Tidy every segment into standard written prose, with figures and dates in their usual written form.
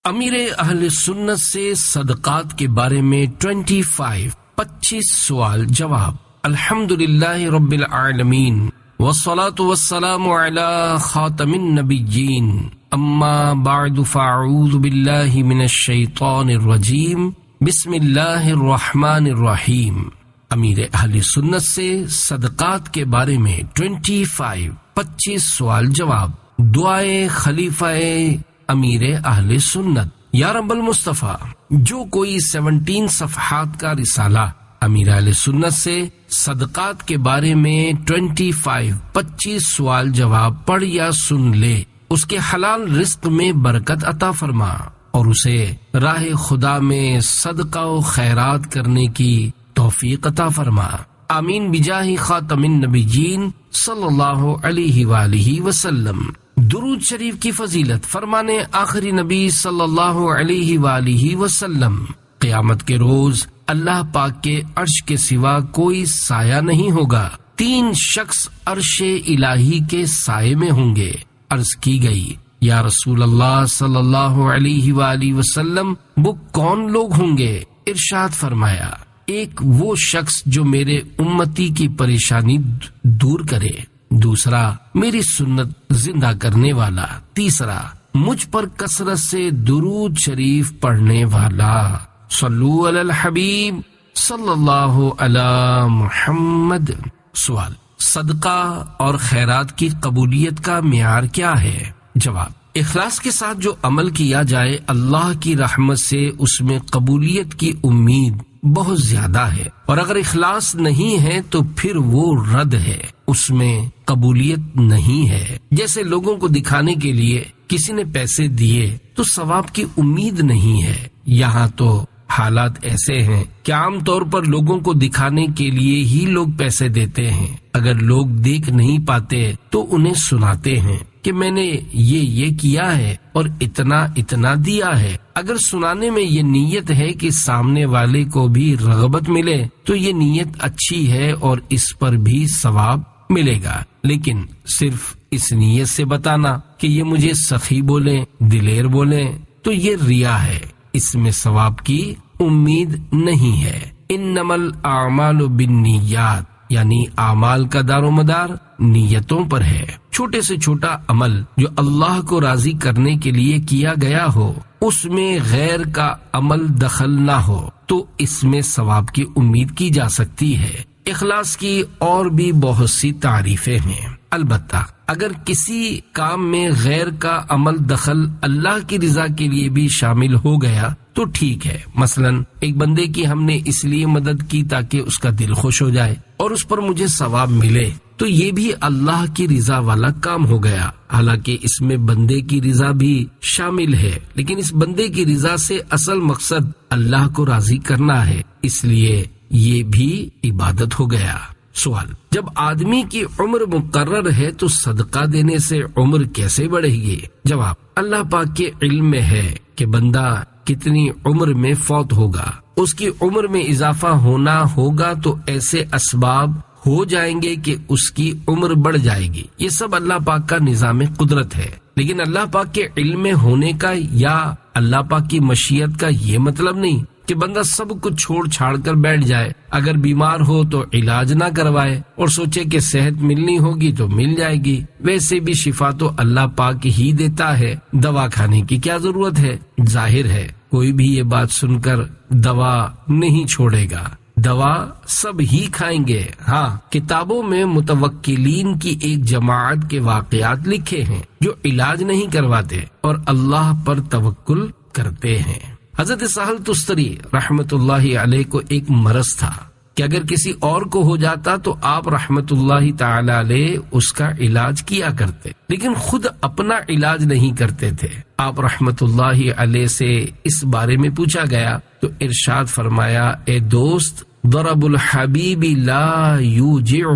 امیر اہل سنت سے صدقات کے بارے میں 25 سوال جواب۔ الحمدللہ رب العالمین والصلاة والسلام علی خاتم النبیین، اما بعد فاعوذ باللہ من الشیطان الرجیم، بسم اللہ الرحمن الرحیم۔ امیر اہل سنت سے صدقات کے بارے میں 25 سوال جواب۔ دعائے خلیفہ امیر اہل سنت۔ یا رب المصطفیٰ، جو کوئی 17 صفحات کا رسالہ امیر اہل سنت سے صدقات کے بارے میں 25 سوال جواب پڑھ یا سن لے، اس کے حلال رزق میں برکت عطا فرما اور اسے راہ خدا میں صدقہ و خیرات کرنے کی توفیق عطا فرما، آمین بجاہ خاتم النبیین صلی اللہ علیہ وآلہ وسلم۔ درود شریف کی فضیلت۔ فرمانے آخری نبی صلی اللہ علیہ وآلہ وسلم، قیامت کے روز اللہ پاک کے عرش کے سوا کوئی سایہ نہیں ہوگا، 3 شخص عرش الہی کے سائے میں ہوں گے۔ عرض کی گئی، یا رسول اللہ صلی اللہ علیہ وآلہ وسلم، وہ کون لوگ ہوں گے؟ ارشاد فرمایا، ایک وہ شخص جو میرے امتی کی پریشانی دور کرے، دوسرا میری سنت زندہ کرنے والا، تیسرا مجھ پر کثرت سے درود شریف پڑھنے والا۔ صلو علی الحبیب صلی اللہ علی محمد۔ سوال، صدقہ اور خیرات کی قبولیت کا معیار کیا ہے؟ جواب، اخلاص کے ساتھ جو عمل کیا جائے، اللہ کی رحمت سے اس میں قبولیت کی امید بہت زیادہ ہے، اور اگر اخلاص نہیں ہے تو پھر وہ رد ہے، اس میں قبولیت نہیں ہے۔ جیسے لوگوں کو دکھانے کے لیے کسی نے پیسے دیے تو ثواب کی امید نہیں ہے، یہاں تو حالات ایسے ہیں کہ عام طور پر لوگوں کو دکھانے کے لیے ہی لوگ پیسے دیتے ہیں، اگر لوگ دیکھ نہیں پاتے تو انہیں سناتے ہیں کہ میں نے یہ کیا ہے اور اتنا دیا ہے۔ اگر سنانے میں یہ نیت ہے کہ سامنے والے کو بھی رغبت ملے تو یہ نیت اچھی ہے اور اس پر بھی ثواب ملے گا، لیکن صرف اس نیت سے بتانا کہ یہ مجھے سخی بولیں، دلیر بولیں، تو یہ ریا ہے، اس میں ثواب کی امید نہیں ہے۔ انما الاعمال بالنیات، یعنی اعمال کا دار و مدار نیتوں پر ہے۔ چھوٹے سے چھوٹا عمل جو اللہ کو راضی کرنے کے لیے کیا گیا ہو، اس میں غیر کا عمل دخل نہ ہو تو اس میں ثواب کی امید کی جا سکتی ہے۔ اخلاص کی اور بھی بہت سی تعریفیں ہیں، البتہ اگر کسی کام میں غیر کا عمل دخل اللہ کی رضا کے لیے بھی شامل ہو گیا تو ٹھیک ہے۔ مثلا ایک بندے کی ہم نے اس لیے مدد کی تاکہ اس کا دل خوش ہو جائے اور اس پر مجھے ثواب ملے، تو یہ بھی اللہ کی رضا والا کام ہو گیا، حالانکہ اس میں بندے کی رضا بھی شامل ہے، لیکن اس بندے کی رضا سے اصل مقصد اللہ کو راضی کرنا ہے، اس لیے یہ بھی عبادت ہو گیا۔ سوال، جب آدمی کی عمر مقرر ہے تو صدقہ دینے سے عمر کیسے بڑھے گی؟ جواب، اللہ پاک کے علم میں ہے کہ بندہ کتنی عمر میں فوت ہوگا، اس کی عمر میں اضافہ ہونا ہوگا تو ایسے اسباب ہو جائیں گے کہ اس کی عمر بڑھ جائے گی، یہ سب اللہ پاک کا نظام قدرت ہے، لیکن اللہ پاک کے علم میں ہونے کا یا اللہ پاک کی مشیت کا یہ مطلب نہیں کہ بندہ سب کچھ چھوڑ چھاڑ کر بیٹھ جائے، اگر بیمار ہو تو علاج نہ کوائے اور سوچے کہ صحت ملنی ہوگی تو مل جائے گی۔ ویسے بھی شفا تو اللہ پاک ہی دیتا ہے، دوا کھانے کی کیا ضرورت ہے؟ ظاہر ہے کوئی بھی یہ بات سن کر دوا نہیں چھوڑے گا، دوا سب ہی کھائیں گے۔ ہاں، کتابوں میں متوکلین کی ایک جماعت کے واقعات لکھے ہیں جو علاج نہیں کرواتے اور اللہ پر توکل کرتے ہیں۔ حضرت سہل تستری رحمت اللہ علیہ کو ایک مرض تھا کہ اگر کسی اور کو ہو جاتا تو آپ رحمت اللہ تعالی علیہ اس کا علاج کیا کرتے، لیکن خود اپنا علاج نہیں کرتے تھے۔ آپ رحمت اللہ علیہ سے اس بارے میں پوچھا گیا تو ارشاد فرمایا، اے دوست، ضرب الحبیب لا یوجع،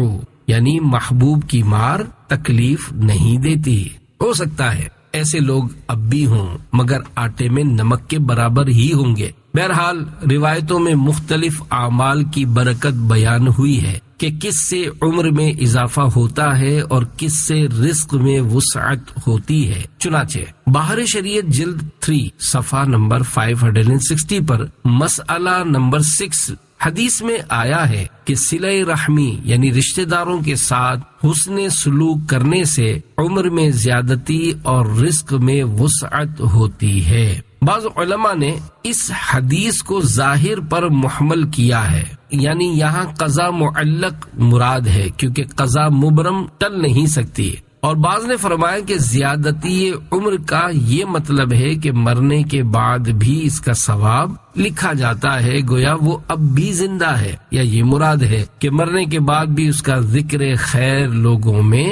یعنی محبوب کی مار تکلیف نہیں دیتی۔ ہو سکتا ہے ایسے لوگ اب بھی ہوں مگر آٹے میں نمک کے برابر ہی ہوں گے۔ بہرحال روایتوں میں مختلف اعمال کی برکت بیان ہوئی ہے کہ کہ کس سے عمر میں اضافہ ہوتا ہے اور کس سے رزق میں وسعت ہوتی ہے۔ چنانچہ بہار شریعت جلد 3 صفحہ نمبر 560 پر مسئلہ نمبر 6 حدیث میں آیا ہے کہ صلہ رحمی یعنی رشتہ داروں کے ساتھ حسن سلوک کرنے سے عمر میں زیادتی اور رزق میں وسعت ہوتی ہے۔ بعض علماء نے اس حدیث کو ظاہر پر محمل کیا ہے، یعنی یہاں قضا معلق مراد ہے کیونکہ قضا مبرم ٹل نہیں سکتی، اور بعض نے فرمایا کہ زیادتی عمر کا یہ مطلب ہے کہ مرنے کے بعد بھی اس کا ثواب لکھا جاتا ہے، گویا وہ اب بھی زندہ ہے، یا یہ مراد ہے کہ مرنے کے بعد بھی اس کا ذکر خیر لوگوں میں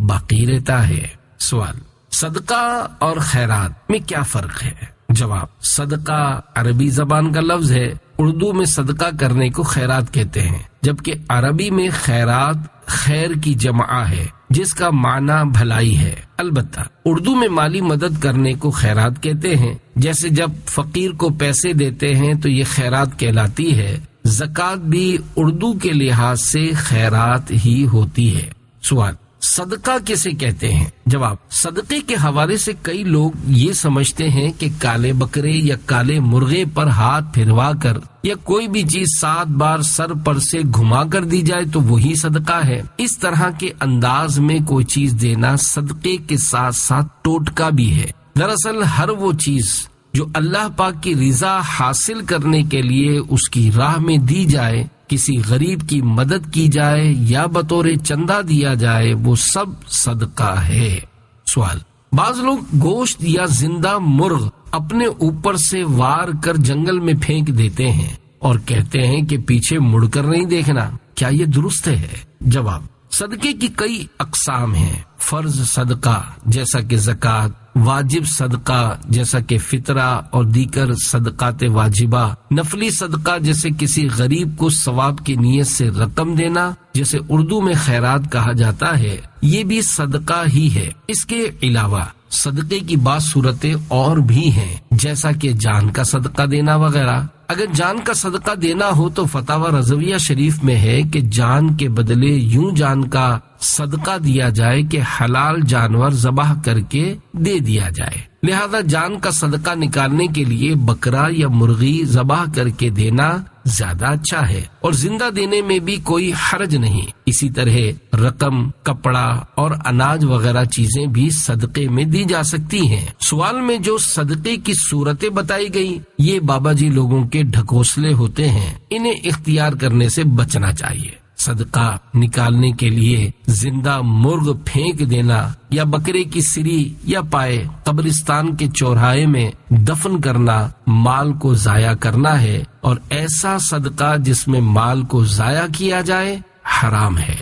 باقی رہتا ہے۔ سوال: صدقہ اور خیرات میں کیا فرق ہے؟ جواب: صدقہ عربی زبان کا لفظ ہے، اردو میں صدقہ کرنے کو خیرات کہتے ہیں، جبکہ عربی میں خیرات خیر کی جمع ہے جس کا معنی بھلائی ہے۔ البتہ اردو میں مالی مدد کرنے کو خیرات کہتے ہیں، جیسے جب فقیر کو پیسے دیتے ہیں تو یہ خیرات کہلاتی ہے۔ زکوٰۃ بھی اردو کے لحاظ سے خیرات ہی ہوتی ہے۔ سوال: صدقہ کسے کہتے ہیں؟ جواب: صدقے کے حوالے سے کئی لوگ یہ سمجھتے ہیں کہ کالے بکرے یا کالے مرغے پر ہاتھ پھروا کر یا کوئی بھی چیز 7 بار سر پر سے گھما کر دی جائے تو وہی صدقہ ہے۔ اس طرح کے انداز میں کوئی چیز دینا صدقے کے ساتھ ساتھ ٹوٹکا بھی ہے۔ دراصل ہر وہ چیز جو اللہ پاک کی رضا حاصل کرنے کے لیے اس کی راہ میں دی جائے، کسی غریب کی مدد کی جائے یا بطور چندہ دیا جائے، وہ سب صدقہ ہے۔ سوال: بعض لوگ گوشت یا زندہ مرغ اپنے اوپر سے وار کر جنگل میں پھینک دیتے ہیں اور کہتے ہیں کہ پیچھے مڑ کر نہیں دیکھنا، کیا یہ درست ہے؟ جواب: صدقے کی کئی اقسام ہیں۔ فرض صدقہ جیسا کہ زکوٰۃ، واجب صدقہ جیسا کہ فطرہ اور دیگر صدقات واجبہ، نفلی صدقہ جیسے کسی غریب کو ثواب کی نیت سے رقم دینا جسے اردو میں خیرات کہا جاتا ہے، یہ بھی صدقہ ہی ہے۔ اس کے علاوہ صدقے کی بعض صورتیں اور بھی ہیں، جیسا کہ جان کا صدقہ دینا وغیرہ۔ اگر جان کا صدقہ دینا ہو تو فتاوی رضویہ شریف میں ہے کہ جان کے بدلے یوں جان کا صدقہ دیا جائے کہ حلال جانور ذبح کر کے دے دیا جائے، لہذا جان کا صدقہ نکالنے کے لیے بکرا یا مرغی ذبح کر کے دینا زیادہ اچھا ہے، اور زندہ دینے میں بھی کوئی حرج نہیں۔ اسی طرح رقم، کپڑا اور اناج وغیرہ چیزیں بھی صدقے میں دی جا سکتی ہیں۔ سوال میں جو صدقے کی صورتیں بتائی گئی، یہ بابا جی لوگوں کے ڈھکوسلے ہوتے ہیں، انہیں اختیار کرنے سے بچنا چاہیے۔ صدقہ نکالنے کے لیے زندہ مرغ پھینک دینا یا بکرے کی سری یا پائے قبرستان کے چوراہے میں دفن کرنا مال کو ضائع کرنا ہے، اور ایسا صدقہ جس میں مال کو ضائع کیا جائے حرام ہے۔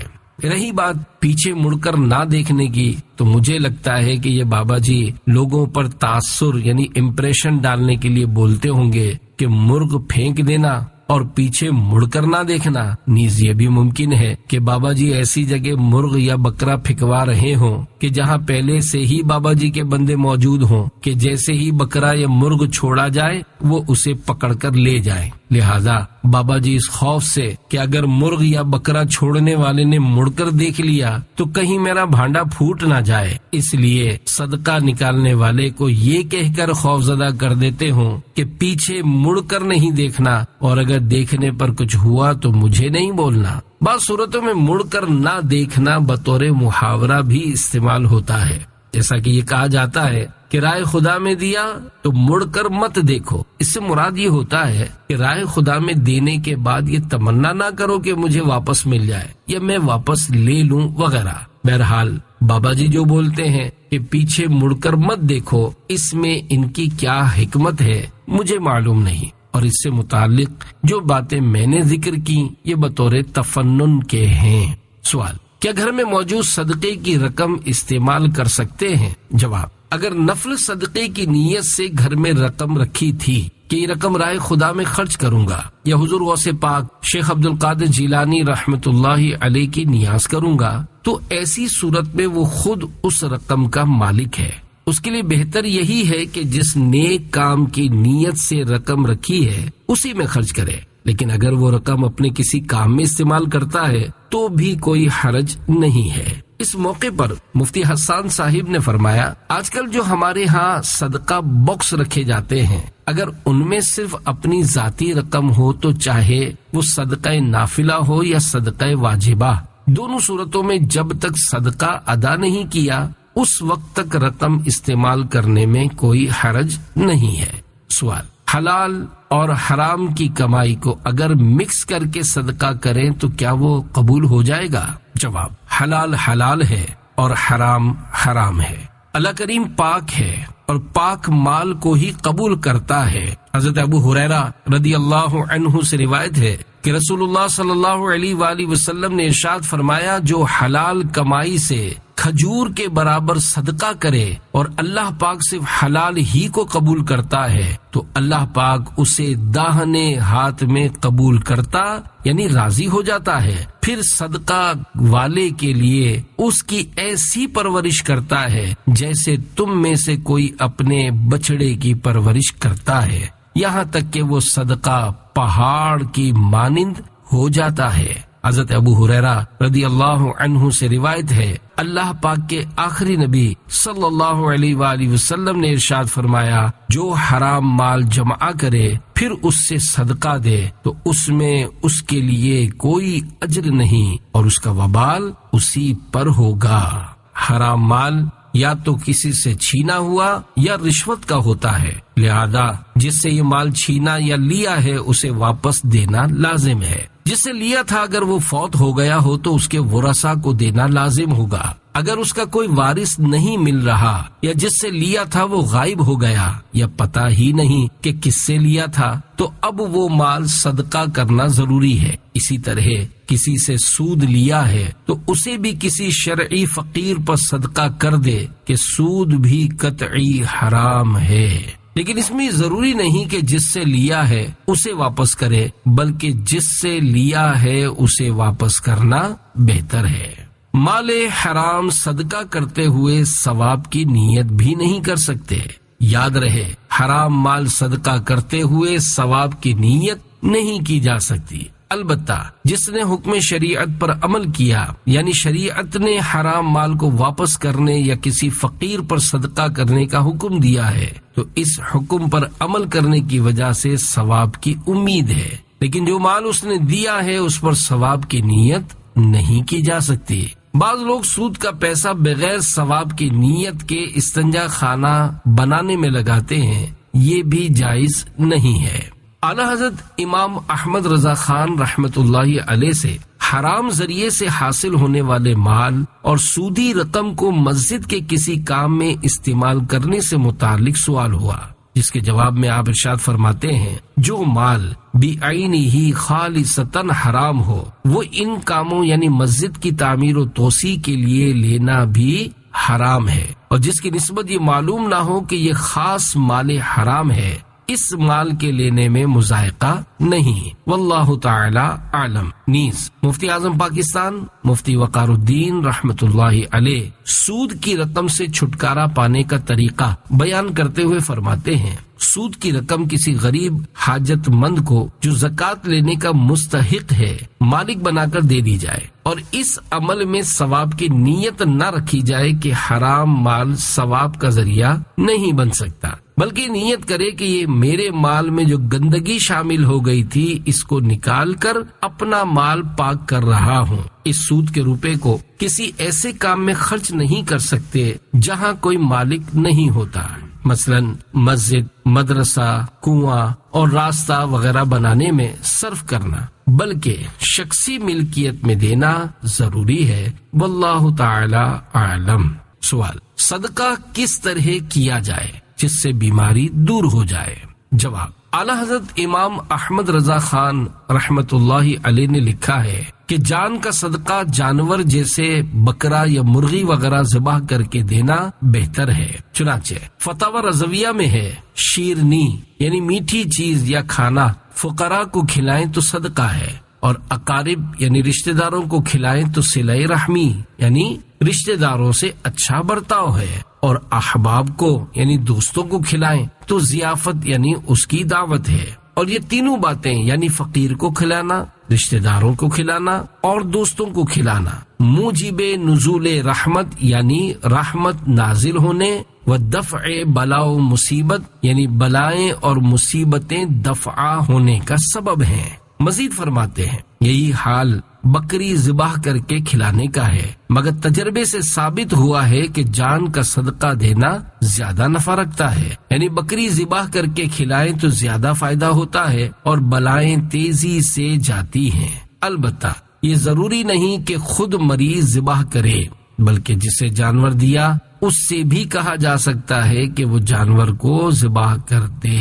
رہی بات پیچھے مڑ کر نہ دیکھنے کی، تو مجھے لگتا ہے کہ یہ بابا جی لوگوں پر تاثر یعنی امپریشن ڈالنے کے لیے بولتے ہوں گے کہ مرغ پھینک دینا اور پیچھے مڑ کر نہ دیکھنا۔ نیز یہ بھی ممکن ہے کہ بابا جی ایسی جگہ مرغ یا بکرا پھینکوا رہے ہوں کہ جہاں پہلے سے ہی بابا جی کے بندے موجود ہوں کہ جیسے ہی بکرا یا مرغ چھوڑا جائے وہ اسے پکڑ کر لے جائیں، لہذا بابا جی اس خوف سے کہ اگر مرغ یا بکرا چھوڑنے والے نے مڑ کر دیکھ لیا تو کہیں میرا بھانڈا پھوٹ نہ جائے، اس لیے صدقہ نکالنے والے کو یہ کہہ کر خوفزدہ کر دیتے ہوں کہ پیچھے مڑ کر نہیں دیکھنا، اور اگر دیکھنے پر کچھ ہوا تو مجھے نہیں بولنا۔ بعض صورتوں میں مڑ کر نہ دیکھنا بطور محاورہ بھی استعمال ہوتا ہے، جیسا کہ یہ کہا جاتا ہے کہ رائے خدا میں دیا تو مڑ کر مت دیکھو۔ اس سے مراد یہ ہوتا ہے کہ رائے خدا میں دینے کے بعد یہ تمنا نہ کرو کہ مجھے واپس مل جائے یا میں واپس لے لوں وغیرہ۔ بہرحال بابا جی جو بولتے ہیں کہ پیچھے مڑ کر مت دیکھو، اس میں ان کی کیا حکمت ہے مجھے معلوم نہیں، اور اس سے متعلق جو باتیں میں نے ذکر کی یہ بطور تفنن کے ہیں۔ سوال: کیا گھر میں موجود صدقے کی رقم استعمال کر سکتے ہیں؟ جواب: اگر نفل صدقے کی نیت سے گھر میں رقم رکھی تھی کہ یہ رقم رائے خدا میں خرچ کروں گا یا حضور غوث پاک شیخ عبد القادر جیلانی رحمت اللہ علیہ کی نیاز کروں گا، تو ایسی صورت میں وہ خود اس رقم کا مالک ہے۔ اس کے لیے بہتر یہی ہے کہ جس نیک کام کی نیت سے رقم رکھی ہے اسی میں خرچ کرے، لیکن اگر وہ رقم اپنے کسی کام میں استعمال کرتا ہے تو بھی کوئی حرج نہیں ہے۔ اس موقع پر مفتی حسان صاحب نے فرمایا، آج کل جو ہمارے ہاں صدقہ باکس رکھے جاتے ہیں، اگر ان میں صرف اپنی ذاتی رقم ہو تو چاہے وہ صدقہ نافلہ ہو یا صدقہ واجبہ، دونوں صورتوں میں جب تک صدقہ ادا نہیں کیا اس وقت تک رقم استعمال کرنے میں کوئی حرج نہیں ہے۔ سوال، حلال اور حرام کی کمائی کو اگر مکس کر کے صدقہ کریں تو کیا وہ قبول ہو جائے گا؟ جواب، حلال حلال ہے اور حرام حرام ہے۔ اللہ کریم پاک ہے اور پاک مال کو ہی قبول کرتا ہے۔ حضرت ابو ہریرہ رضی اللہ عنہ سے روایت ہے کہ رسول اللہ صلی اللہ علیہ وآلہ وسلم نے ارشاد فرمایا، جو حلال کمائی سے کھجور کے برابر صدقہ کرے اور اللہ پاک صرف حلال ہی کو قبول کرتا ہے تو اللہ پاک اسے داہنے ہاتھ میں قبول کرتا یعنی راضی ہو جاتا ہے، پھر صدقہ والے کے لیے اس کی ایسی پرورش کرتا ہے جیسے تم میں سے کوئی اپنے بچڑے کی پرورش کرتا ہے، یہاں تک کہ وہ صدقہ پہاڑ کی مانند ہو جاتا ہے۔ حضرت ابو ہریرہ رضی اللہ عنہ سے روایت ہے، اللہ پاک کے آخری نبی صلی اللہ علیہ وآلہ وسلم نے ارشاد فرمایا، جو حرام مال جمع کرے پھر اس سے صدقہ دے تو اس میں اس کے لیے کوئی اجر نہیں اور اس کا وبال اسی پر ہوگا۔ حرام مال یا تو کسی سے چھینا ہوا یا رشوت کا ہوتا ہے، لہذا جس سے یہ مال چھینا یا لیا ہے اسے واپس دینا لازم ہے۔ جس سے لیا تھا اگر وہ فوت ہو گیا ہو تو اس کے ورثاء کو دینا لازم ہوگا۔ اگر اس کا کوئی وارث نہیں مل رہا یا جس سے لیا تھا وہ غائب ہو گیا یا پتہ ہی نہیں کہ کس سے لیا تھا تو اب وہ مال صدقہ کرنا ضروری ہے۔ اسی طرح کسی سے سود لیا ہے تو اسے بھی کسی شرعی فقیر پر صدقہ کر دے کہ سود بھی قطعی حرام ہے، لیکن اس میں ضروری نہیں کہ جس سے لیا ہے اسے واپس کرے، بلکہ جس سے لیا ہے اسے واپس کرنا بہتر ہے۔ مال حرام صدقہ کرتے ہوئے ثواب کی نیت بھی نہیں کر سکتے۔ یاد رہے، حرام مال صدقہ کرتے ہوئے ثواب کی نیت نہیں کی جا سکتی۔ البتہ جس نے حکم شریعت پر عمل کیا، یعنی شریعت نے حرام مال کو واپس کرنے یا کسی فقیر پر صدقہ کرنے کا حکم دیا ہے تو اس حکم پر عمل کرنے کی وجہ سے ثواب کی امید ہے، لیکن جو مال اس نے دیا ہے اس پر ثواب کی نیت نہیں کی جا سکتی۔ بعض لوگ سود کا پیسہ بغیر ثواب کی نیت کے استنجا خانہ بنانے میں لگاتے ہیں، یہ بھی جائز نہیں ہے۔ اعلی حضرت امام احمد رضا خان رحمت اللہ علیہ سے حرام ذریعے سے حاصل ہونے والے مال اور سودی رقم کو مسجد کے کسی کام میں استعمال کرنے سے متعلق سوال ہوا، جس کے جواب میں آپ ارشاد فرماتے ہیں، جو مال بعینہ خالصتاً حرام ہو وہ ان کاموں یعنی مسجد کی تعمیر و توسیع کے لیے لینا بھی حرام ہے، اور جس کی نسبت یہ معلوم نہ ہو کہ یہ خاص مال حرام ہے اس مال کے لینے میں مذائقہ نہیں۔ واللہ تعالی عالم۔ نیز مفتی اعظم پاکستان مفتی وقار الدین رحمت اللہ علیہ سود کی رقم سے چھٹکارا پانے کا طریقہ بیان کرتے ہوئے فرماتے ہیں، سود کی رقم کسی غریب حاجت مند کو جو زکوٰۃ لینے کا مستحق ہے مالک بنا کر دے دی جائے، اور اس عمل میں ثواب کی نیت نہ رکھی جائے کہ حرام مال ثواب کا ذریعہ نہیں بن سکتا، بلکہ نیت کرے کہ یہ میرے مال میں جو گندگی شامل ہو گئی تھی اس کو نکال کر اپنا مال پاک کر رہا ہوں۔ اس سود کے روپے کو کسی ایسے کام میں خرچ نہیں کر سکتے جہاں کوئی مالک نہیں ہوتا، مثلا مسجد، مدرسہ، کنواں اور راستہ وغیرہ بنانے میں صرف کرنا، بلکہ شخصی ملکیت میں دینا ضروری ہے۔ واللہ تعالی عالم۔ سوال، صدقہ کس طرح کیا جائے جس سے بیماری دور ہو جائے؟ جواب، اعلی حضرت امام احمد رضا خان رحمت اللہ علیہ نے لکھا ہے کہ جان کا صدقہ جانور جیسے بکرا یا مرغی وغیرہ ذبح کر کے دینا بہتر ہے۔ چنانچہ فتاوی رضویہ میں ہے، شیرنی یعنی میٹھی چیز یا کھانا فقراء کو کھلائیں تو صدقہ ہے، اور اقارب یعنی رشتہ داروں کو کھلائیں تو صلہ رحمی یعنی رشتہ داروں سے اچھا برتاؤ ہے، اور احباب کو یعنی دوستوں کو کھلائیں تو ضیافت یعنی اس کی دعوت ہے، اور یہ تینوں باتیں یعنی فقیر کو کھلانا، رشتہ داروں کو کھلانا اور دوستوں کو کھلانا موجب نزول رحمت یعنی رحمت نازل ہونے و دفع بلا و مصیبت یعنی بلائیں اور مصیبتیں دفع ہونے کا سبب ہیں۔ مزید فرماتے ہیں یہی حال بکری ذبح کر کے کھلانے کا ہے، مگر تجربے سے ثابت ہوا ہے کہ جان کا صدقہ دینا زیادہ نفع رکھتا ہے، یعنی بکری ذبح کر کے کھلائیں تو زیادہ فائدہ ہوتا ہے اور بلائیں تیزی سے جاتی ہیں۔ البتہ یہ ضروری نہیں کہ خود مریض ذبح کرے، بلکہ جسے جانور دیا اس سے بھی کہا جا سکتا ہے کہ وہ جانور کو ذبح کر دے۔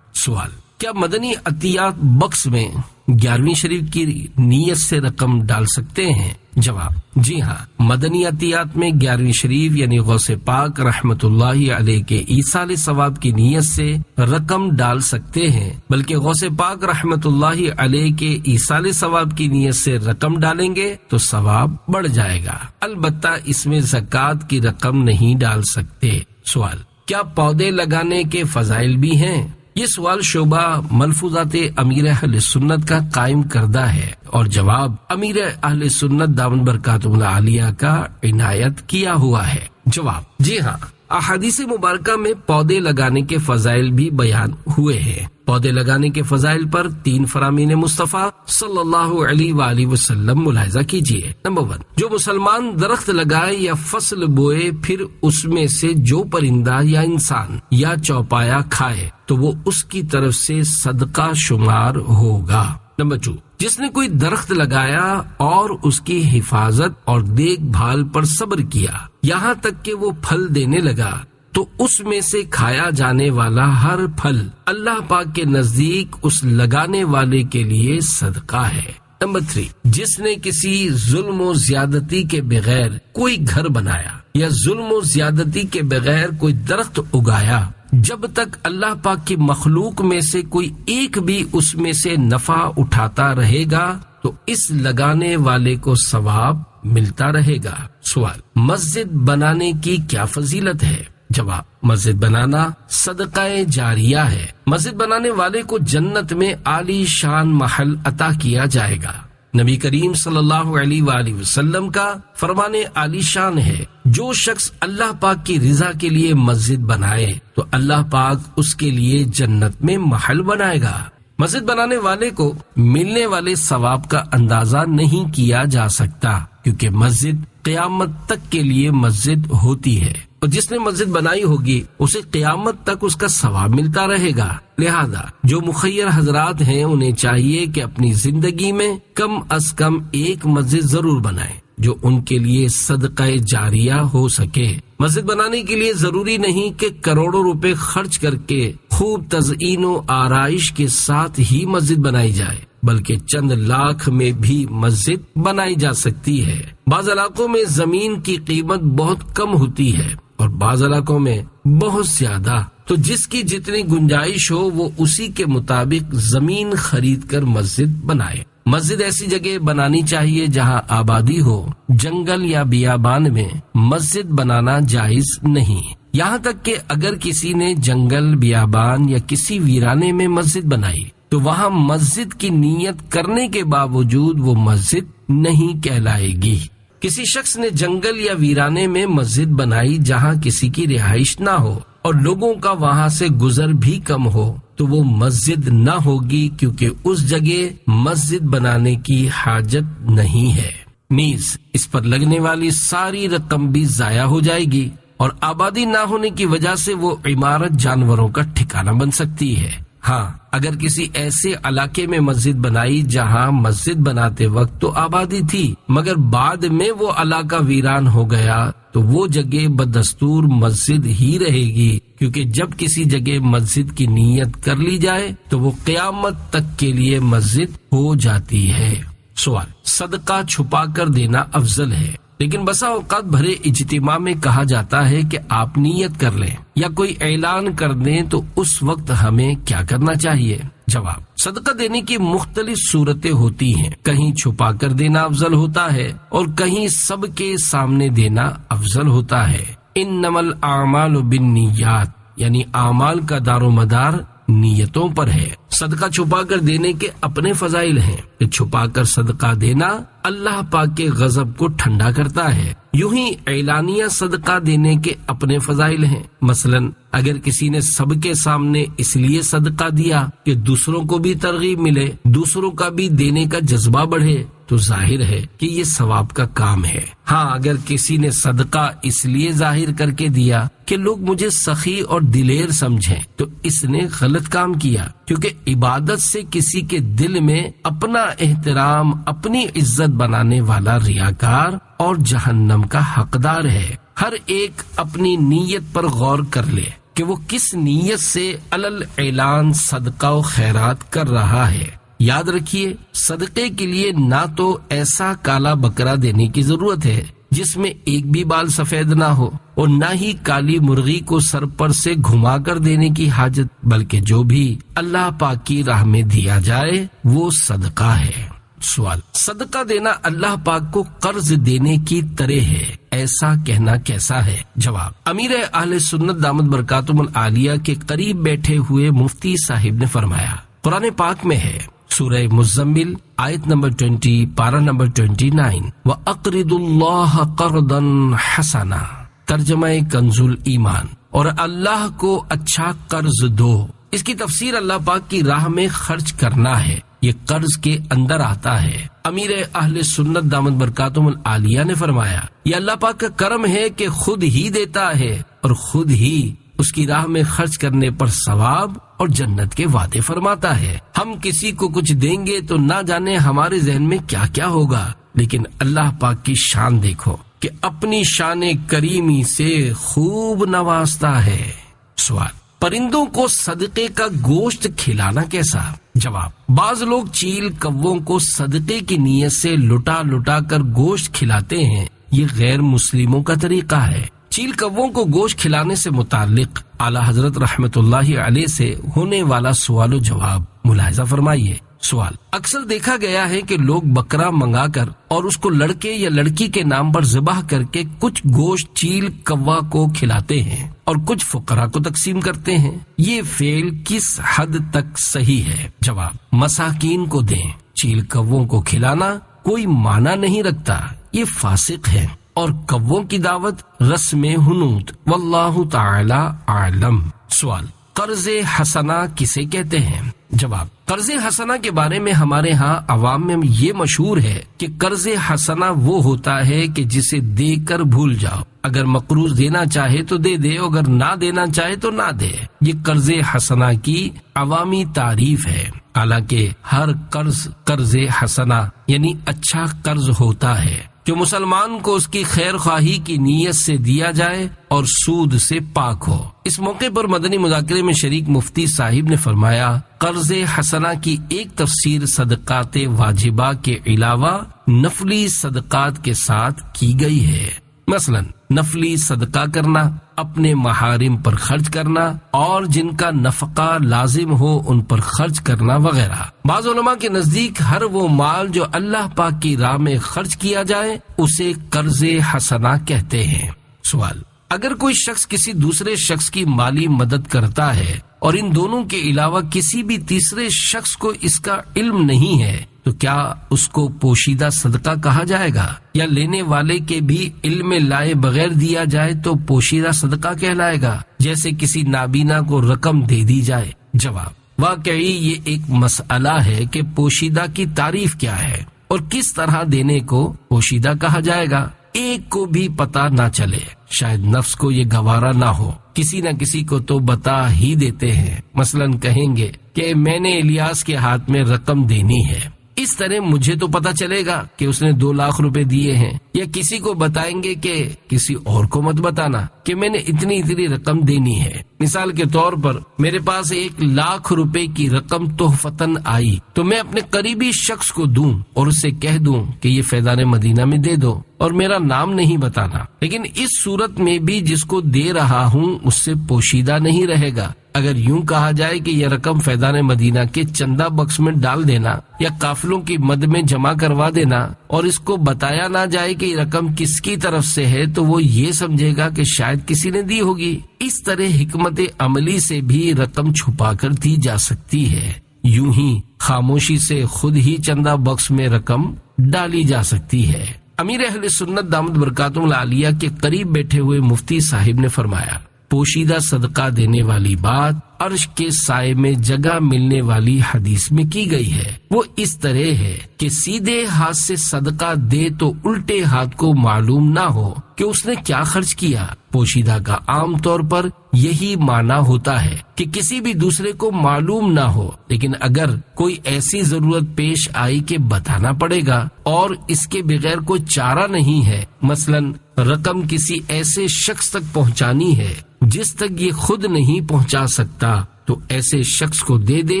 سوال: کیا مدنی عطیات بکس میں 11ویں شریف کی نیت سے رقم ڈال سکتے ہیں؟ جواب: جی ہاں، مدنی عطیات میں 11ویں شریف یعنی غوث پاک رحمت اللہ علیہ کے ایصال ثواب کی نیت سے رقم ڈال سکتے ہیں، بلکہ غوث پاک رحمت اللہ علیہ کے ایصال ثواب کی نیت سے رقم ڈالیں گے تو ثواب بڑھ جائے گا، البتہ اس میں زکوٰۃ کی رقم نہیں ڈال سکتے۔ سوال: کیا پودے لگانے کے فضائل بھی ہیں؟ یہ سوال شعبہ ملفوظات امیر اہل سنت کا قائم کردہ ہے اور جواب امیر اہل سنت دامن برکاتہ العالیہ کا عنایت کیا ہوا ہے۔ جواب: جی ہاں، احادیث مبارکہ میں پودے لگانے کے فضائل بھی بیان ہوئے ہیں۔ پودے لگانے کے فضائل پر 3 فرامین مصطفیٰ صلی اللہ علیہ وآلہ وسلم ملاحظہ کیجیے۔ نمبر 1، جو مسلمان درخت لگائے یا فصل بوئے پھر اس میں سے جو پرندہ یا انسان یا چوپایا کھائے تو وہ اس کی طرف سے صدقہ شمار ہوگا۔ نمبر 2، جس نے کوئی درخت لگایا اور اس کی حفاظت اور دیکھ بھال پر صبر کیا یہاں تک کہ وہ پھل دینے لگا تو اس میں سے کھایا جانے والا ہر پھل اللہ پاک کے نزدیک اس لگانے والے کے لیے صدقہ ہے۔ نمبر 3، جس نے کسی ظلم و زیادتی کے بغیر کوئی گھر بنایا یا ظلم و زیادتی کے بغیر کوئی درخت اگایا، جب تک اللہ پاک کی مخلوق میں سے کوئی ایک بھی اس میں سے نفع اٹھاتا رہے گا تو اس لگانے والے کو ثواب ملتا رہے گا۔ سوال: مسجد بنانے کی کیا فضیلت ہے؟ جواب: مسجد بنانا صدقہ جاریہ ہے۔ مسجد بنانے والے کو جنت میں عالی شان محل عطا کیا جائے گا۔ نبی کریم صلی اللہ علیہ وآلہ وسلم کا فرمان عالی شان ہے، جو شخص اللہ پاک کی رضا کے لیے مسجد بنائے تو اللہ پاک اس کے لیے جنت میں محل بنائے گا۔ مسجد بنانے والے کو ملنے والے ثواب کا اندازہ نہیں کیا جا سکتا، کیونکہ مسجد قیامت تک کے لیے مسجد ہوتی ہے اور جس نے مسجد بنائی ہوگی اسے قیامت تک اس کا ثواب ملتا رہے گا۔ لہذا جو مخیر حضرات ہیں انہیں چاہیے کہ اپنی زندگی میں کم از کم ایک مسجد ضرور بنائیں جو ان کے لیے صدقہ جاریہ ہو سکے۔ مسجد بنانے کے لیے ضروری نہیں کہ کروڑوں روپے خرچ کر کے خوب تزئین و آرائش کے ساتھ ہی مسجد بنائی جائے، بلکہ چند لاکھ میں بھی مسجد بنائی جا سکتی ہے۔ بعض علاقوں میں زمین کی قیمت بہت کم ہوتی ہے اور بعض علاقوں میں بہت زیادہ، تو جس کی جتنی گنجائش ہو وہ اسی کے مطابق زمین خرید کر مسجد بنائے۔ مسجد ایسی جگہ بنانی چاہیے جہاں آبادی ہو، جنگل یا بیابان میں مسجد بنانا جائز نہیں، یہاں تک کہ اگر کسی نے جنگل، بیابان یا کسی ویرانے میں مسجد بنائی تو وہاں مسجد کی نیت کرنے کے باوجود وہ مسجد نہیں کہلائے گی۔ کسی شخص نے جنگل یا ویرانے میں مسجد بنائی جہاں کسی کی رہائش نہ ہو اور لوگوں کا وہاں سے گزر بھی کم ہو تو وہ مسجد نہ ہوگی، کیونکہ اس جگہ مسجد بنانے کی حاجت نہیں ہے۔ نیز اس پر لگنے والی ساری رقم بھی ضائع ہو جائے گی اور آبادی نہ ہونے کی وجہ سے وہ عمارت جانوروں کا ٹھکانہ بن سکتی ہے۔ ہاں، اگر کسی ایسے علاقے میں مسجد بنائی جہاں مسجد بناتے وقت تو آبادی تھی مگر بعد میں وہ علاقہ ویران ہو گیا تو وہ جگہ بدستور مسجد ہی رہے گی، کیونکہ جب کسی جگہ مسجد کی نیت کر لی جائے تو وہ قیامت تک کے لیے مسجد ہو جاتی ہے۔ سوال: صدقہ چھپا کر دینا افضل ہے، لیکن بسا اوقات بھرے اجتماع میں کہا جاتا ہے کہ آپ نیت کر لیں یا کوئی اعلان کر دیں تو اس وقت ہمیں کیا کرنا چاہیے؟ جواب: صدقہ دینے کی مختلف صورتیں ہوتی ہیں، کہیں چھپا کر دینا افضل ہوتا ہے اور کہیں سب کے سامنے دینا افضل ہوتا ہے۔ انما الاعمال بالنیات، یعنی اعمال کا دار و مدار نیتوں پر ہے۔ صدقہ چھپا کر دینے کے اپنے فضائل ہیں کہ چھپا کر صدقہ دینا اللہ پاک کے غضب کو ٹھنڈا کرتا ہے۔ یوں ہی اعلانیہ صدقہ دینے کے اپنے فضائل ہیں۔ مثلا اگر کسی نے سب کے سامنے اس لیے صدقہ دیا کہ دوسروں کو بھی ترغیب ملے، دوسروں کا بھی دینے کا جذبہ بڑھے، تو ظاہر ہے کہ یہ ثواب کا کام ہے۔ ہاں اگر کسی نے صدقہ اس لیے ظاہر کر کے دیا کہ لوگ مجھے سخی اور دلیر سمجھیں، تو اس نے غلط کام کیا، کیونکہ عبادت سے کسی کے دل میں اپنا احترام، اپنی عزت بنانے والا ریاکار اور جہنم کا حقدار ہے۔ ہر ایک اپنی نیت پر غور کر لے کہ وہ کس نیت سے علل اعلان صدقہ و خیرات کر رہا ہے۔ یاد رکھیے، صدقے کے لیے نہ تو ایسا کالا بکرا دینے کی ضرورت ہے جس میں ایک بھی بال سفید نہ ہو، اور نہ ہی کالی مرغی کو سر پر سے گھما کر دینے کی حاجت، بلکہ جو بھی اللہ پاک کی راہ میں دیا جائے وہ صدقہ ہے۔ سوال: صدقہ دینا اللہ پاک کو قرض دینے کی طرح ہے، ایسا کہنا کیسا ہے؟ جواب: امیر اہل سنت دامت برکاتہم العالیہ کے قریب بیٹھے ہوئے مفتی صاحب نے فرمایا، قرآن پاک میں ہے، سورہ مزمل آیت نمبر 20 پارہ نمبر 29، وَأَقْرِضُ اللَّهَ قَرْضًا حَسَنًا، ترجمہ کنز الایمان، اور اللہ کو اچھا قرض دو۔ اس کی تفسیر اللہ پاک کی راہ میں خرچ کرنا ہے، یہ قرض کے اندر آتا ہے۔ امیر اہل سنت دامت برکاتہم العالیہ نے فرمایا، یہ اللہ پاک کا کرم ہے کہ خود ہی دیتا ہے اور خود ہی اس کی راہ میں خرچ کرنے پر ثواب اور جنت کے وعدے فرماتا ہے۔ ہم کسی کو کچھ دیں گے تو نہ جانے ہمارے ذہن میں کیا کیا ہوگا، لیکن اللہ پاک کی شان دیکھو کہ اپنی شان کریمی سے خوب نوازتا ہے۔ سوال: پرندوں کو صدقے کا گوشت کھلانا کیسا؟ جواب: بعض لوگ چیل کووں کو صدقے کی نیت سے لٹا لٹا کر گوشت کھلاتے ہیں، یہ غیر مسلموں کا طریقہ ہے۔ چیل کووں کو گوشت کھلانے سے متعلق اعلیٰ حضرت رحمت اللہ علیہ سے ہونے والا سوال و جواب ملاحظہ فرمائیے۔ سوال: اکثر دیکھا گیا ہے کہ لوگ بکرا منگا کر اور اس کو لڑکے یا لڑکی کے نام پر ذبح کر کے کچھ گوشت چیل کوا کو کھلاتے ہیں اور کچھ فقراء کو تقسیم کرتے ہیں، یہ فعل کس حد تک صحیح ہے؟ جواب: مساکین کو دیں، چیل کووں کو کھلانا کوئی معنی نہیں رکھتا، یہ فاسق ہے، اور کووں کی دعوت رسم حنوط، واللہ تعالی اعلم۔ سوال: قرض حسنہ کسے کہتے ہیں؟ جواب: قرض حسنہ کے بارے میں ہمارے ہاں عوام میں یہ مشہور ہے کہ قرض حسنہ وہ ہوتا ہے کہ جسے دے کر بھول جاؤ، اگر مقروض دینا چاہے تو دے دے، اگر نہ دینا چاہے تو نہ دے، یہ قرض حسنہ کی عوامی تعریف ہے۔ حالانکہ ہر قرض حسنہ یعنی اچھا قرض ہوتا ہے جو مسلمان کو اس کی خیر خواہی کی نیت سے دیا جائے اور سود سے پاک ہو۔ اس موقع پر مدنی مذاکرے میں شریک مفتی صاحب نے فرمایا، قرض حسنہ کی ایک تفسیر صدقات واجبہ کے علاوہ نفلی صدقات کے ساتھ کی گئی ہے، مثلا نفلی صدقہ کرنا، اپنے محارم پر خرچ کرنا، اور جن کا نفقہ لازم ہو ان پر خرچ کرنا وغیرہ۔ بعض علماء کے نزدیک ہر وہ مال جو اللہ پاک کی راہ میں خرچ کیا جائے اسے قرض حسنہ کہتے ہیں۔ سوال: اگر کوئی شخص کسی دوسرے شخص کی مالی مدد کرتا ہے اور ان دونوں کے علاوہ کسی بھی تیسرے شخص کو اس کا علم نہیں ہے تو کیا اس کو پوشیدہ صدقہ کہا جائے گا، یا لینے والے کے بھی علم لائے بغیر دیا جائے تو پوشیدہ صدقہ کہلائے گا، جیسے کسی نابینا کو رقم دے دی جائے؟ جواب: واقعی یہ ایک مسئلہ ہے کہ پوشیدہ کی تعریف کیا ہے اور کس طرح دینے کو پوشیدہ کہا جائے گا۔ ایک کو بھی پتہ نہ چلے، شاید نفس کو یہ گوارا نہ ہو، کسی نہ کسی کو تو بتا ہی دیتے ہیں، مثلا کہیں گے کہ میں نے الیاس کے ہاتھ میں رقم دینی ہے، اس طرح مجھے تو پتا چلے گا کہ اس نے 2 لاکھ روپے دیے ہیں، یا کسی کو بتائیں گے کہ کسی اور کو مت بتانا کہ میں نے اتنی رقم دینی ہے۔ مثال کے طور پر میرے پاس 1 لاکھ روپے کی رقم تحفتاً آئی تو میں اپنے قریبی شخص کو دوں اور اسے کہہ دوں کہ یہ فیضان مدینہ میں دے دو اور میرا نام نہیں بتانا، لیکن اس صورت میں بھی جس کو دے رہا ہوں اس سے پوشیدہ نہیں رہے گا۔ اگر یوں کہا جائے کہ یہ رقم فیضان مدینہ کے چندہ بکس میں ڈال دینا یا قافلوں کی مد میں جمع کروا دینا اور اس کو بتایا نہ جائے کہ یہ رقم کس کی طرف سے ہے تو وہ یہ سمجھے گا کہ شاید کسی نے دی ہوگی۔ اس طرح حکمت حکمت عملی سے بھی رقم چھپا کر دی جا سکتی ہے، یوں ہی خاموشی سے خود ہی چندہ باکس میں رقم ڈالی جا سکتی ہے۔ امیر اہل سنت دامت برکاتہم العالیہ کے قریب بیٹھے ہوئے مفتی صاحب نے فرمایا، پوشیدہ صدقہ دینے والی بات عرش کے سائے میں جگہ ملنے والی حدیث میں کی گئی ہے۔ وہ اس طرح ہے کہ سیدھے ہاتھ سے صدقہ دے تو الٹے ہاتھ کو معلوم نہ ہو کہ اس نے کیا خرچ کیا۔ پوشیدہ کا عام طور پر یہی معنی ہوتا ہے کہ کسی بھی دوسرے کو معلوم نہ ہو، لیکن اگر کوئی ایسی ضرورت پیش آئی کہ بتانا پڑے گا اور اس کے بغیر کوئی چارہ نہیں ہے، مثلاً رقم کسی ایسے شخص تک پہنچانی ہے جس تک یہ خود نہیں پہنچا سکتا، تو ایسے شخص کو دے دے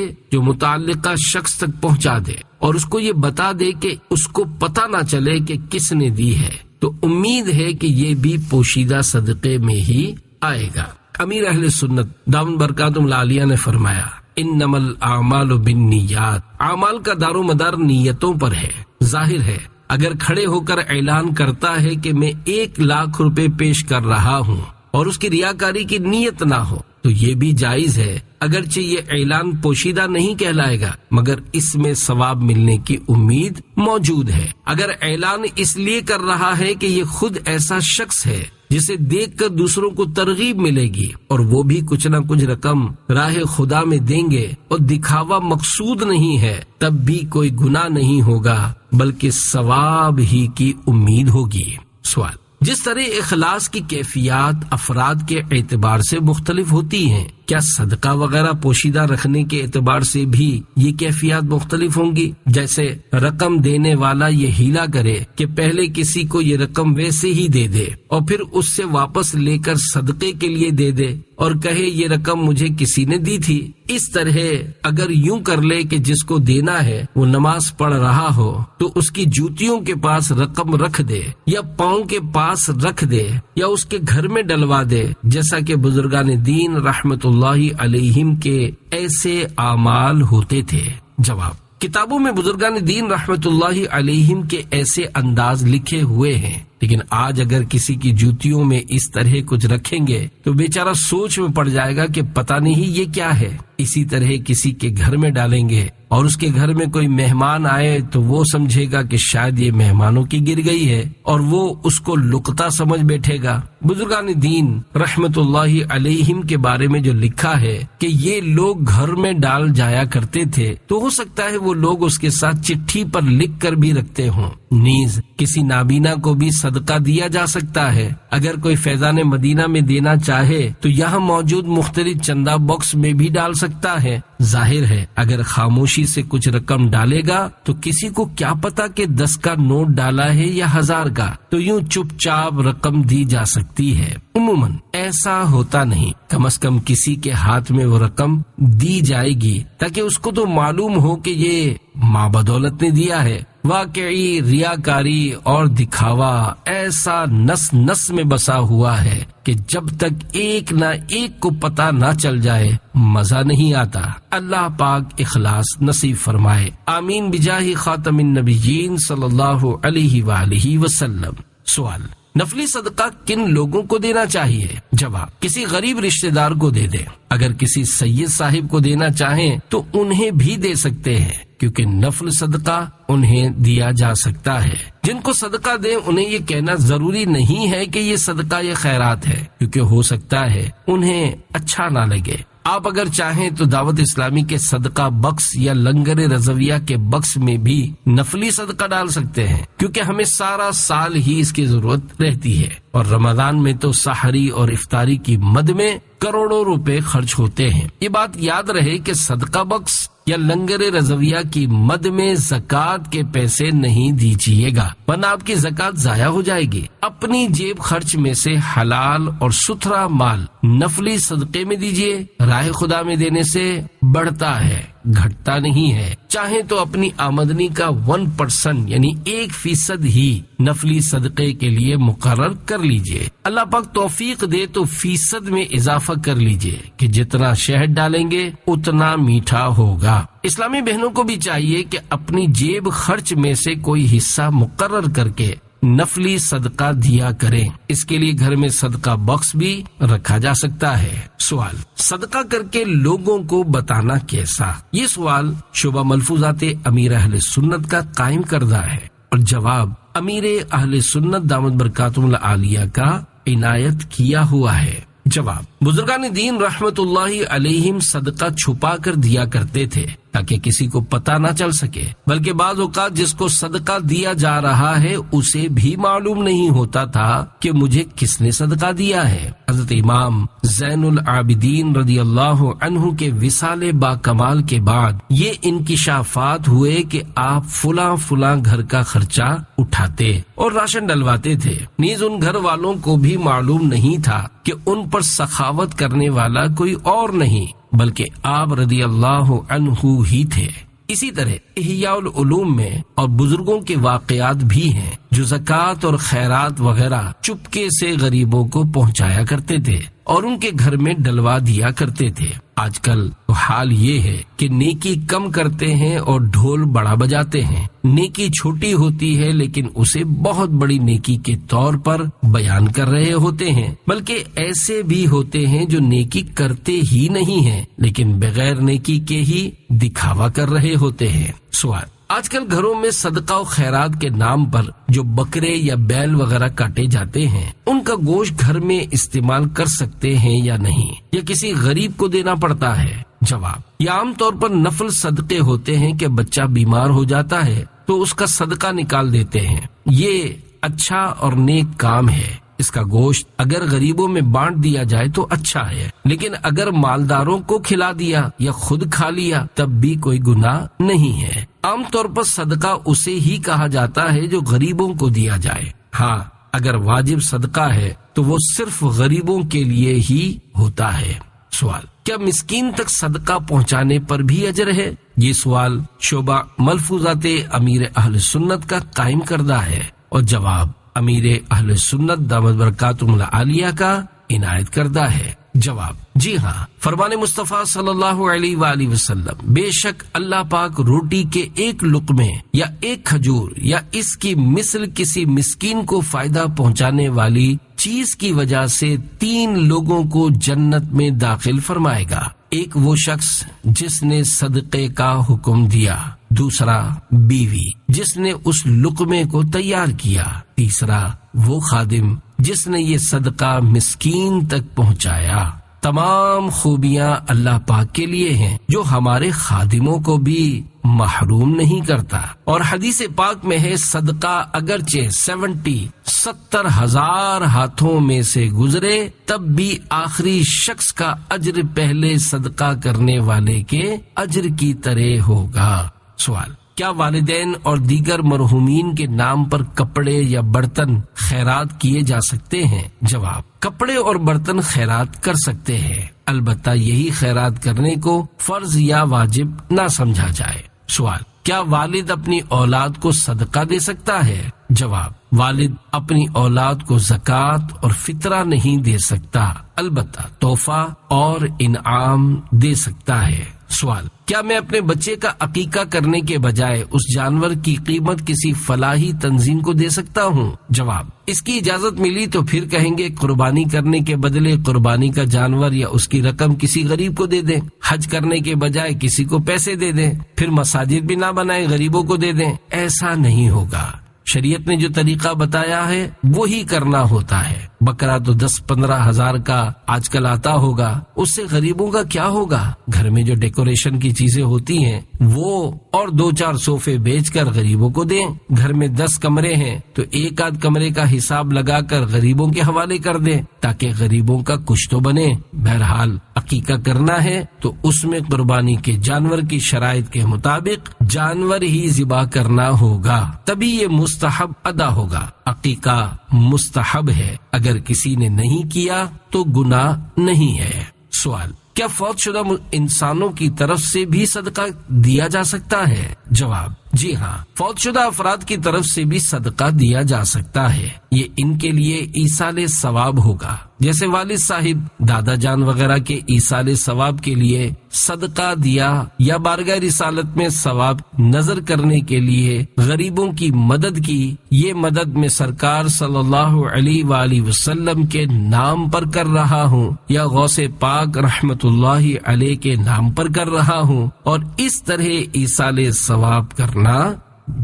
جو متعلقہ شخص تک پہنچا دے اور اس کو یہ بتا دے کہ اس کو پتہ نہ چلے کہ کس نے دی ہے، تو امید ہے کہ یہ بھی پوشیدہ صدقے میں ہی آئے گا۔ امیر اہل سنت دامت برکاتہم العالیہ نے فرمایا، انما الاعمال بالنیات، اعمال کا دار و مدار نیتوں پر ہے۔ ظاہر ہے اگر کھڑے ہو کر اعلان کرتا ہے کہ میں 1,00,000 روپے پیش کر رہا ہوں اور اس کی ریاکاری کی نیت نہ ہو تو یہ بھی جائز ہے، اگرچہ یہ اعلان پوشیدہ نہیں کہلائے گا مگر اس میں ثواب ملنے کی امید موجود ہے۔ اگر اعلان اس لیے کر رہا ہے کہ یہ خود ایسا شخص ہے جسے دیکھ کر دوسروں کو ترغیب ملے گی اور وہ بھی کچھ نہ کچھ رقم راہ خدا میں دیں گے اور دکھاوا مقصود نہیں ہے، تب بھی کوئی گناہ نہیں ہوگا بلکہ ثواب ہی کی امید ہوگی۔ سوال: جس طرح اخلاص کی کیفیات افراد کے اعتبار سے مختلف ہوتی ہیں، کیا صدقہ وغیرہ پوشیدہ رکھنے کے اعتبار سے بھی یہ کیفیات مختلف ہوں گی؟ جیسے رقم دینے والا یہ ہیلا کرے کہ پہلے کسی کو یہ رقم ویسے ہی دے دے اور پھر اس سے واپس لے کر صدقے کے لیے دے دے اور کہے یہ رقم مجھے کسی نے دی تھی۔ اس طرح اگر یوں کر لے کہ جس کو دینا ہے وہ نماز پڑھ رہا ہو تو اس کی جوتیوں کے پاس رقم رکھ دے یا پاؤں کے پاس رکھ دے یا اس کے گھر میں ڈلوا دے، جیسا کہ بزرگان دین رحمت اللہ علیہم کے ایسے اعمال ہوتے تھے۔ جواب: کتابوں میں بزرگان دین رحمت اللہ علیہم کے ایسے انداز لکھے ہوئے ہیں، لیکن آج اگر کسی کی جوتیوں میں اس طرح کچھ رکھیں گے تو بیچارہ سوچ میں پڑ جائے گا کہ پتہ نہیں یہ کیا ہے۔ اسی طرح کسی کے گھر میں ڈالیں گے اور اس کے گھر میں کوئی مہمان آئے تو وہ سمجھے گا کہ شاید یہ مہمانوں کی گر گئی ہے اور وہ اس کو لقطہ سمجھ بیٹھے گا۔ بزرگان دین رحمت اللہ علیہم کے بارے میں جو لکھا ہے کہ یہ لوگ گھر میں ڈال جایا کرتے تھے، تو ہو سکتا ہے وہ لوگ اس کے ساتھ چٹھی پر لکھ کر بھی رکھتے ہوں۔ نیز کسی نابینا کو بھی صدقہ دیا جا سکتا ہے۔ اگر کوئی فیضان مدینہ میں دینا چاہے تو یہاں موجود مختلف چندہ باکس میں بھی ڈال سکتا ہے۔ ظاہر ہے اگر خاموشی سے کچھ رقم ڈالے گا تو کسی کو کیا پتا کہ 10 کا نوٹ ڈالا ہے یا 1000 کا، تو یوں چپ چاپ رقم دی جا سکتی ہے۔ عموماً ایسا ہوتا نہیں، کم از کم کسی کے ہاتھ میں وہ رقم دی جائے گی تاکہ اس کو تو معلوم ہو کہ یہ ماں بدولت نے دیا ہے۔ واقعی ریاکاری اور دکھاوا ایسا نس نس میں بسا ہوا ہے کہ جب تک ایک نہ ایک کو پتہ نہ چل جائے مزہ نہیں آتا۔ اللہ پاک اخلاص نصیب فرمائے، آمین بجاہ خاتم النبیین صلی اللہ علیہ وآلہ وسلم۔ سوال: نفلی صدقہ کن لوگوں کو دینا چاہیے؟ جواب: کسی غریب رشتہ دار کو دے دیں۔ اگر کسی سید صاحب کو دینا چاہیں تو انہیں بھی دے سکتے ہیں، کیونکہ نفل صدقہ انہیں دیا جا سکتا ہے۔ جن کو صدقہ دیں انہیں یہ کہنا ضروری نہیں ہے کہ یہ صدقہ یا خیرات ہے، کیونکہ ہو سکتا ہے انہیں اچھا نہ لگے۔ آپ اگر چاہیں تو دعوت اسلامی کے صدقہ بکس یا لنگر رضویہ کے بکس میں بھی نفلی صدقہ ڈال سکتے ہیں، کیونکہ ہمیں سارا سال ہی اس کی ضرورت رہتی ہے، اور رمضان میں تو سحری اور افطاری کی مد میں کروڑوں روپے خرچ ہوتے ہیں۔ یہ بات یاد رہے کہ صدقہ بکس یا لنگر رضویہ کی مد میں زکوٰۃ کے پیسے نہیں دیجیے گا، ورنہ آپ کی زکوٰۃ ضائع ہو جائے گی۔ اپنی جیب خرچ میں سے حلال اور ستھرا مال نفلی صدقے میں دیجیے، راہ خدا میں دینے سے بڑھتا ہے، گھٹتا نہیں ہے۔ چاہیں تو اپنی آمدنی کا 1% یعنی 1% ہی نفلی صدقے کے لیے مقرر کر لیجئے۔ اللہ پاک توفیق دے تو فیصد میں اضافہ کر لیجئے کہ جتنا شہد ڈالیں گے اتنا میٹھا ہوگا۔ اسلامی بہنوں کو بھی چاہیے کہ اپنی جیب خرچ میں سے کوئی حصہ مقرر کر کے نفلی صدقہ دیا کریں۔ اس کے لیے گھر میں صدقہ باکس بھی رکھا جا سکتا ہے۔ سوال، صدقہ کر کے لوگوں کو بتانا کیسا؟ یہ سوال شعبہ ملفوظات امیر اہل سنت کا قائم کردہ ہے، اور جواب امیر اہل سنت دامت برکاتہم العالیہ کا عنایت کیا ہوا ہے۔ جواب، بزرگان دین رحمت اللہ علیہم صدقہ چھپا کر دیا کرتے تھے تاکہ کسی کو پتہ نہ چل سکے، بلکہ بعض اوقات جس کو صدقہ دیا جا رہا ہے اسے بھی معلوم نہیں ہوتا تھا کہ مجھے کس نے صدقہ دیا ہے۔ حضرت امام زین العابدین رضی اللہ عنہ کے وصال با کمال کے بعد یہ انکشافات ہوئے کہ آپ فلاں فلاں گھر کا خرچہ اٹھاتے اور راشن ڈلواتے تھے، نیز ان گھر والوں کو بھی معلوم نہیں تھا کہ ان پر سخاوت کرنے والا کوئی اور نہیں بلکہ آپ رضی اللہ عنہ ہی تھے۔ اسی طرح احیاء العلوم میں اور بزرگوں کے واقعات بھی ہیں جو زکوٰۃ اور خیرات وغیرہ چپکے سے غریبوں کو پہنچایا کرتے تھے اور ان کے گھر میں ڈلوا دیا کرتے تھے۔ آج کل تو حال یہ ہے کہ نیکی کم کرتے ہیں اور ڈھول بڑا بجاتے ہیں۔ نیکی چھوٹی ہوتی ہے لیکن اسے بہت بڑی نیکی کے طور پر بیان کر رہے ہوتے ہیں، بلکہ ایسے بھی ہوتے ہیں جو نیکی کرتے ہی نہیں ہیں لیکن بغیر نیکی کے ہی دکھاوا کر رہے ہوتے ہیں۔ سوال، آج کل گھروں میں صدقہ و خیرات کے نام پر جو بکرے یا بیل وغیرہ کاٹے جاتے ہیں ان کا گوشت گھر میں استعمال کر سکتے ہیں یا نہیں، یا کسی غریب کو دینا پڑتا ہے؟ جواب، یہ عام طور پر نفل صدقے ہوتے ہیں کہ بچہ بیمار ہو جاتا ہے تو اس کا صدقہ نکال دیتے ہیں۔ یہ اچھا اور نیک کام ہے، اس کا گوشت اگر غریبوں میں بانٹ دیا جائے تو اچھا ہے، لیکن اگر مالداروں کو کھلا دیا یا خود کھا لیا تب بھی کوئی گناہ نہیں ہے۔ عام طور پر صدقہ اسے ہی کہا جاتا ہے جو غریبوں کو دیا جائے۔ ہاں، اگر واجب صدقہ ہے تو وہ صرف غریبوں کے لیے ہی ہوتا ہے۔ سوال، کیا مسکین تک صدقہ پہنچانے پر بھی اجر ہے؟ یہ سوال شعبہ ملفوظات امیر اہل سنت کا قائم کردہ ہے، اور جواب امیر اہل سنت دامت برکاتہم العالیہ کا عنایت کردہ ہے۔ جواب، جی ہاں، فرمان مصطفیٰ صلی اللہ علیہ وآلہ وسلم، بے شک اللہ پاک روٹی کے ایک لقمے یا ایک کھجور یا اس کی مثل کسی مسکین کو فائدہ پہنچانے والی چیز کی وجہ سے 3 لوگوں کو جنت میں داخل فرمائے گا۔ ایک وہ شخص جس نے صدقے کا حکم دیا، دوسرا بیوی جس نے اس لقمے کو تیار کیا، تیسرا وہ خادم جس نے یہ صدقہ مسکین تک پہنچایا۔ تمام خوبیاں اللہ پاک کے لیے ہیں جو ہمارے خادموں کو بھی محروم نہیں کرتا، اور حدیث پاک میں ہے صدقہ اگرچہ 70 ہزار ہاتھوں میں سے گزرے تب بھی آخری شخص کا اجر پہلے صدقہ کرنے والے کے اجر کی طرح ہوگا۔ سوال، کیا والدین اور دیگر مرحومین کے نام پر کپڑے یا برتن خیرات کیے جا سکتے ہیں؟ جواب، کپڑے اور برتن خیرات کر سکتے ہیں، البتہ یہی خیرات کرنے کو فرض یا واجب نہ سمجھا جائے۔ سوال، کیا والد اپنی اولاد کو صدقہ دے سکتا ہے؟ جواب، والد اپنی اولاد کو زکوٰۃ اور فطرہ نہیں دے سکتا، البتہ تحفہ اور انعام دے سکتا ہے۔ سوال، کیا میں اپنے بچے کا عقیقہ کرنے کے بجائے اس جانور کی قیمت کسی فلاحی تنظیم کو دے سکتا ہوں؟ جواب، اس کی اجازت ملی تو پھر کہیں گے قربانی کرنے کے بدلے قربانی کا جانور یا اس کی رقم کسی غریب کو دے دیں، حج کرنے کے بجائے کسی کو پیسے دے دیں، پھر مساجد بھی نہ بنائیں، غریبوں کو دے دیں۔ ایسا نہیں ہوگا، شریعت نے جو طریقہ بتایا ہے وہی کرنا ہوتا ہے۔ بکرا تو 10-15 ہزار کا آج کل آتا ہوگا، اس سے غریبوں کا کیا ہوگا؟ گھر میں جو ڈیکوریشن کی چیزیں ہوتی ہیں وہ اور 2-4 صوفے بیچ کر غریبوں کو دیں۔ گھر میں 10 کمرے ہیں تو 1 کمرے کا حساب لگا کر غریبوں کے حوالے کر دیں تاکہ غریبوں کا کچھ تو بنے۔ بہرحال عقیقہ کرنا ہے تو اس میں قربانی کے جانور کی شرائط کے مطابق جانور ہی ذبح کرنا ہوگا، تبھی یہ مستحب ادا ہوگا۔ عقیقہ مستحب ہے، اگر کسی نے نہیں کیا تو گناہ نہیں ہے۔ سوال، کیا فوت شدہ انسانوں کی طرف سے بھی صدقہ دیا جا سکتا ہے؟ جواب، جی ہاں، فوت شدہ افراد کی طرف سے بھی صدقہ دیا جا سکتا ہے، یہ ان کے لیے ایصال ثواب ہوگا۔ جیسے والد صاحب دادا جان وغیرہ کے ایصال ثواب کے لیے صدقہ دیا یا بارگاہ رسالت میں ثواب نظر کرنے کے لیے غریبوں کی مدد کی، یہ مدد میں سرکار صلی اللہ علیہ وآلہ وسلم کے نام پر کر رہا ہوں یا غوث پاک رحمت اللہ علیہ کے نام پر کر رہا ہوں، اور اس طرح ایصال ثواب کرنا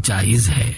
جائز ہے۔